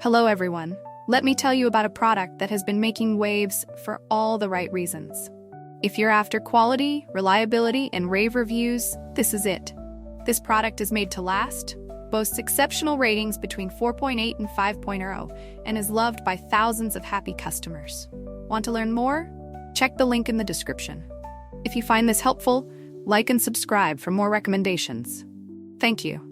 Hello everyone. Let me tell you about a product that has been making waves for all the right reasons. If you're after quality, reliability, and rave reviews, this is it. This product is made to last, boasts exceptional ratings between 4.8 and 5.0, and is loved by thousands of happy customers. Want to learn more? Check the link in the description. If you find this helpful, like and subscribe for more recommendations. Thank you.